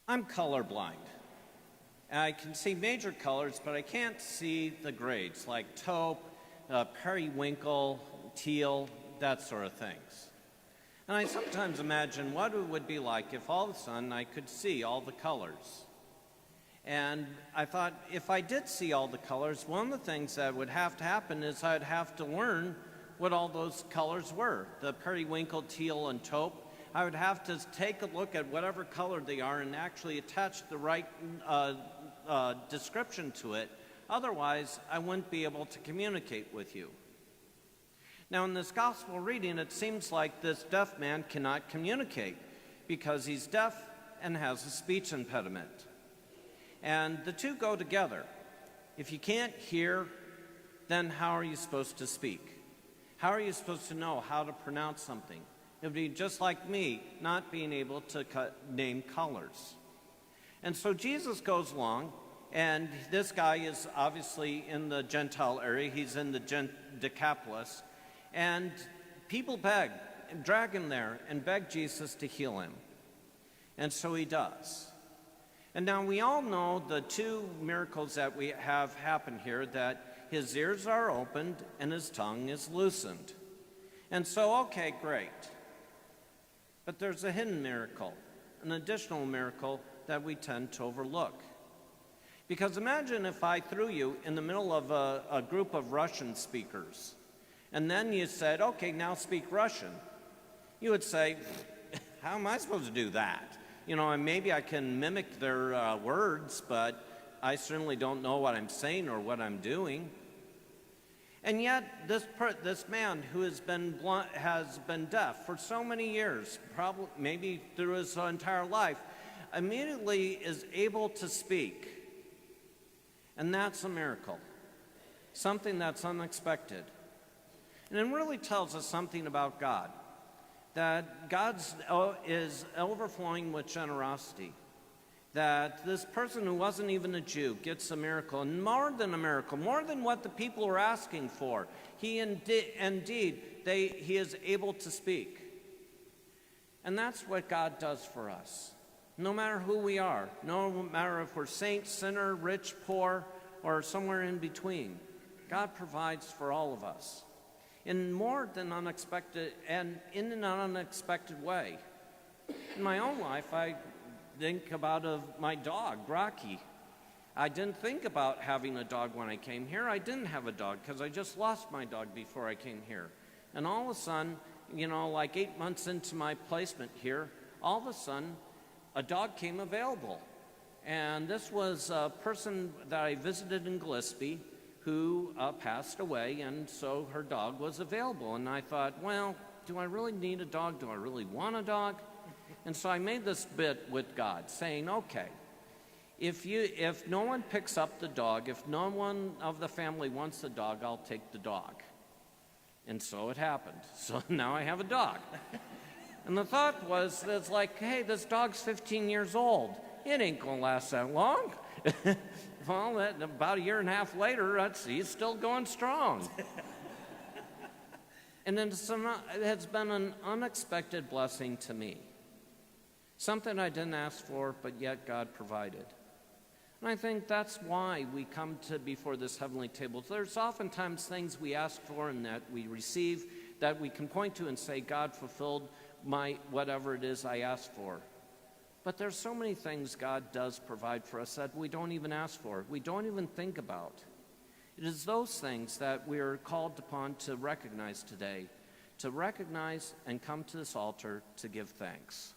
I'm colorblind. I can see major colors, but I can't see the grades like taupe, periwinkle, teal, that sort of things. And I sometimes imagine what it would be like if all of a sudden I could see all the colors. And I thought if I did see all the colors, one of the things that would have to happen is I'd have to learn what all those colors were. The periwinkle, teal, and taupe. I would have to take a look at whatever color they are and actually attach the right description to it. Otherwise, I wouldn't be able to communicate with you. Now, in this gospel reading, it seems like this deaf man cannot communicate because he's deaf and has a speech impediment. And the two go together. If you can't hear, then how are you supposed to speak? How are you supposed to know how to pronounce something? It would be just like me not being able to name colors. And so Jesus goes along, and this guy is obviously in the Gentile area. He's in the Decapolis. And people beg, and drag him there, and beg Jesus to heal him. And so he does. And now we all know the two miracles that we have happen here, that his ears are opened and his tongue is loosened. And so, okay, great. But there's a hidden miracle, an additional miracle that we tend to overlook. Because imagine if I threw you in the middle of a group of Russian speakers, and then you said, okay, now speak Russian. You would say, how am I supposed to do that? You know, and maybe I can mimic their words, but I certainly don't know what I'm saying or what I'm doing. And yet, this man who has been deaf for so many years, probably maybe through his entire life, immediately is able to speak. And that's a miracle, something that's unexpected. And it really tells us something about God, that God is overflowing with generosity, that this person who wasn't even a Jew gets a miracle, and more than a miracle, more than what the people were asking for. He is able to speak. And that's what God does for us. No matter who we are, no matter if we're saint, sinner, rich, poor, or somewhere in between, God provides for all of us in more than unexpected and in an unexpected way. In my own life, I think about my dog, Rocky. I didn't think about having a dog when I came here. I didn't have a dog because I just lost my dog before I came here. And all of a sudden, you know, like 8 months into my placement here, all of a sudden, a dog came available. And this was a person that I visited in Gillespie who passed away, and so her dog was available. And I thought, well, do I really need a dog? Do I really want a dog? And so I made this bit with God, saying, okay, if no one picks up the dog, if no one of the family wants the dog, I'll take the dog. And so it happened. So now I have a dog. And the thought was, it's like, hey, this dog's 15 years old. It ain't going to last that long. Well, about a year and a half later, he's still going strong. And it has been an unexpected blessing to me. Something I didn't ask for, but yet God provided. And I think that's why we come to before this heavenly table. There's oftentimes things we ask for and that we receive that we can point to and say, God fulfilled my whatever it is I asked for. But there's so many things God does provide for us that we don't even ask for, we don't even think about. It is those things that we are called upon to recognize today, to recognize and come to this altar to give thanks.